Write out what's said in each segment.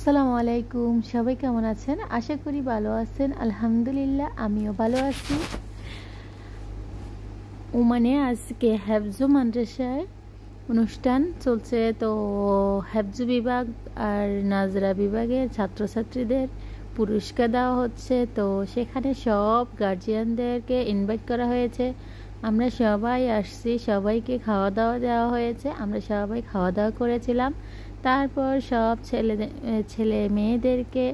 আসসালামু আলাইকুম। সবাই কেমন আছেন? আশা করি ভালো আছেন। আলহামদুলিল্লাহ আমিও ভালো আছি। ওমানে আজকে হেফজ মাদ্রাসায় অনুষ্ঠান চলছে, তো হেফজ বিভাগ আর নাজরা বিভাগের ছাত্রছাত্রীদের পুরস্কার দেওয়া হচ্ছে। তো সেখানে সব গার্জিয়ানদেরকে ইনভাইট করা হয়েছে। আমরা সবাই আসছি, সবাইকে খাওয়া দাওয়া দেওয়া হয়েছে। আমরা সবাই খাওয়া দাওয়া করেছিলাম। তারপর সব ছেলে মেয়েদেরকে,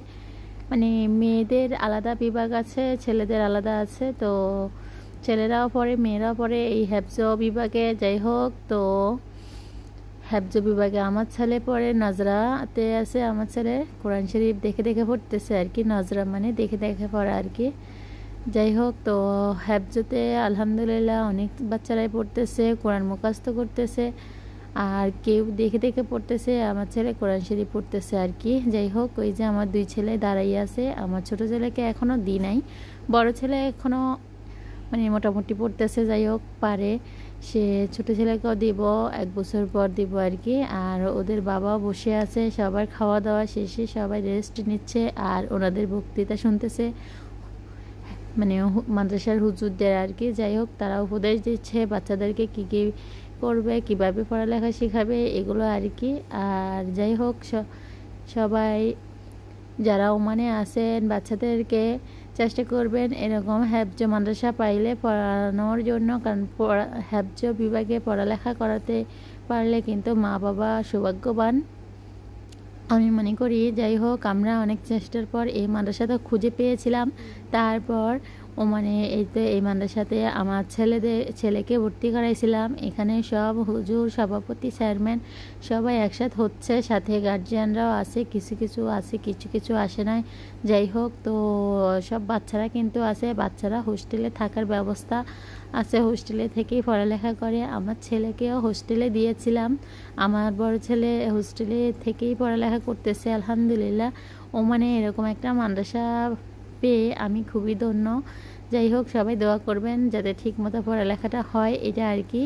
মানে মেয়েদের আলাদা বিভাগ আছে, ছেলেদের আলাদা আছে। তো ছেলেরাও পড়ে, মেয়েরাও পড়ে এই হেফজ বিভাগে। যাই হোক, তো হেফজ বিভাগে আমার ছেলে পড়ে, নাজরাতে আছে। আমার ছেলে কোরআন শরীফ দেখে দেখে পড়তেছে আর কি। নাজরা মানে দেখে দেখে পড়া আর কি। যাই হোক, তো হেফজতে আলহামদুলিল্লাহ অনেক বাচ্চারাই পড়তেছে, কোরআন মুখস্থ করতেছে, আর কেউ দেখে দেখে পড়তেছে। আমার ছেলে কোরআন শরীফ পড়তেছে আর কি। যাই হোক, ওই যে আমার দুই ছেলে দাঁড়াই আছে। আমার ছোট ছেলেকে এখনও দিই নাই, বড় ছেলে এখনও মানে মোটামুটি পড়তেছে। যাই হোক, পারে সে। ছোট ছেলেকেও দিব, 1 বছর পর দিব আর কি। আর ওদের বাবাও বসে আছে, সবার খাওয়া দাওয়া শেষে সবাই রেস্ট নিচ্ছে আর ওনাদের বক্তৃতা শুনতেছে, মানে মাদ্রাসার হুজুরদের আর কি। যাই হোক, তারা উপদেশ দিচ্ছে বাচ্চাদেরকে কী কী করবে, কিভাবে পড়ালেখা শেখাবে, এগুলো আর কি। আর যাই হোক, সবাই যারা ওমানে আছেন বাচ্চাদেরকে চেষ্টা করবেন এরকম হেফজ মাদ্রাসা পাইলে পড়ানোর জন্য, কারণ হেফজ বিভাগে পড়ালেখা করাতে পারলে কিন্তু মা বাবা সৌভাগ্যবান আমি মনে করি। যাই হোক, আমরা অনেক চেষ্টার পর এই মাদ্রাসাটা খুঁজে পেয়েছিলাম। তারপর ওমানে এই মাদ্রাসাতে আমার ছেলেকে ভর্তি করাইছিলাম। এখানে সব হুজুর, সভাপতি, চেয়ারম্যান সবাই একসাথে হচ্ছে, সাথে গার্জিয়ানরাও আছে। কিছু কিছু আছে, কিছু কিছু আসে নাই। যাই হোক, তো সব বাচ্চারা কিন্তু আছে। বাচ্চারা হোস্টেলে থাকার ব্যবস্থা আছে, হোস্টেলে থেকেই পড়ালেখা করে। আমার ছেলেকেও হোস্টেলে দিয়েছিলাম। আমার বড় ছেলে হোস্টেলে থেকেই পড়ালেখা করতেছে আলহামদুলিল্লাহ। ওমানে এরকম একটা মাদ্রাসা পেয়ে আমি খুবই ধন্য। যাই হোক, সবাই দোয়া করবেন যাতে ঠিকমতো পড়ালেখাটা হয়, এটা আর কি।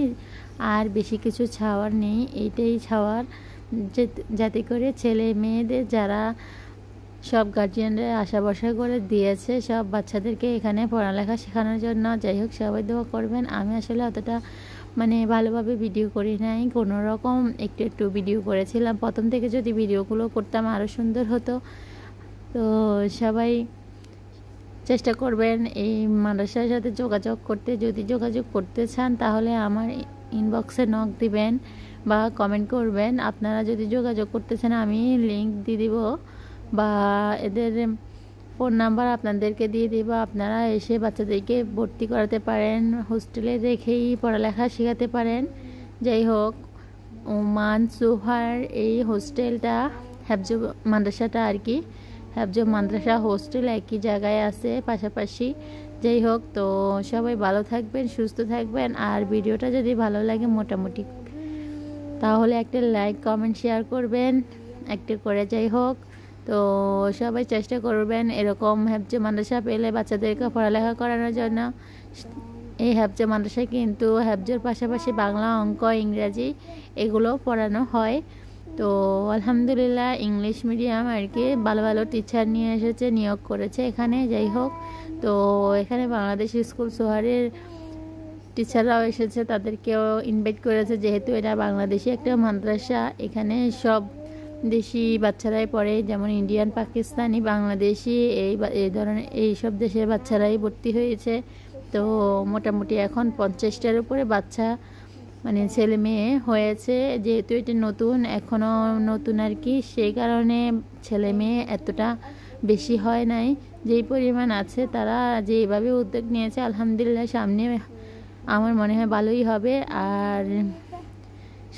আর বেশি কিছু চাওয়ার নেই, এইটাই চাওয়ার যাতে করে ছেলে মেয়েদের যারা সব গার্জিয়ানরা আশা ভরসা করে দিয়েছে সব বাচ্চাদেরকে এখানে পড়ালেখা শেখানোর জন্য। যাই হোক, সবাই দোয়া করবেন। আমি আসলে অতটা মানে ভালোভাবে ভিডিও করি নাই, কোনো রকম একটু একটু ভিডিও করেছিলাম। প্রথম থেকে যদি ভিডিওগুলো করতাম আরও সুন্দর হতো। তো সবাই চেষ্টা করবেন এই মাদ্রাসার সাথে যোগাযোগ করতে। যদি যোগাযোগ করতে চান তাহলে আমার ইনবক্সে নক দিবেন বা কমেন্ট করবেন। আপনারা যদি যোগাযোগ করতে চান আমি লিঙ্ক দিয়ে দিব বা এদের ফোন নাম্বার আপনাদেরকে দিয়ে দিব। আপনারা এসে বাচ্চাদেরকে ভর্তি করাতে পারেন, হোস্টেলে রেখেই পড়ালেখা শেখাতে পারেন। যাই হোক, ওমান সুহার এই হোস্টেলটা, হেফজ মাদ্রাসাটা আর কি, হেফজ মাদ্রাসা হোস্টেল একই জায়গায় আছে পাশাপাশি। যাই হোক, তো সবাই ভালো থাকবেন, সুস্থ থাকবেন। আর ভিডিওটা যদি ভালো লাগে মোটামুটি তাহলে একটা লাইক, কমেন্ট, শেয়ার করবেন একটা করে। যাই হোক, তো সবাই চেষ্টা করবেন এরকম হেফজ মাদ্রাসা পেলে বাচ্চাদেরকে পড়ালেখা করানোর জন্য। এই হেফজ মাদ্রাসায় কিন্তু হেফজের পাশাপাশি বাংলা, অঙ্ক, ইংরাজি এগুলো পড়ানো হয়। তো আলহামদুলিল্লাহ ইংলিশ মিডিয়াম আর কি, ভালো ভালো টিচার নিয়ে এসেছে, নিয়োগ করেছে এখানে। যাই হোক, তো এখানে বাংলাদেশি স্কুল সোহারের টিচাররাও এসেছে, তাদেরকেও ইনভাইট করেছে, যেহেতু এটা বাংলাদেশি একটা মাদ্রাসা। এখানে সব দেশি বাচ্চারাই পড়ে, যেমন ইন্ডিয়ান, পাকিস্তানি, বাংলাদেশি এই ধরনের এইসব দেশের বাচ্চারাই ভর্তি হয়েছে। তো মোটামুটি এখন 50টার উপরে বাচ্চা, মানে ছেলে মেয়ে হয়েছে। যেহেতু এটা নতুন, এখনও নতুন আর কি, সেই কারণে ছেলে মেয়ে এতটা বেশি হয় নাই। যেই পরিমাণ আছে তারা যেভাবে উদ্যোগ নিয়েছে আলহামদুলিল্লাহ, সামনে আমার মনে হয় ভালোই হবে। আর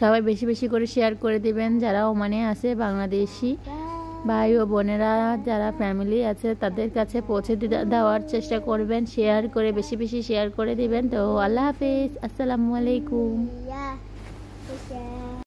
সবাই বেশি বেশি করে শেয়ার করে দিবেন যারা ওমানে আছে, বাংলাদেশি ভাই ও বোনেরা যারা ফ্যামিলি আছে তাদের কাছে পৌঁছে দেওয়ার চেষ্টা করবেন। শেয়ার করে বেশি বেশি শেয়ার করে দিবেন। তো আল্লাহ হাফেজ, আসসালামু আলাইকুম।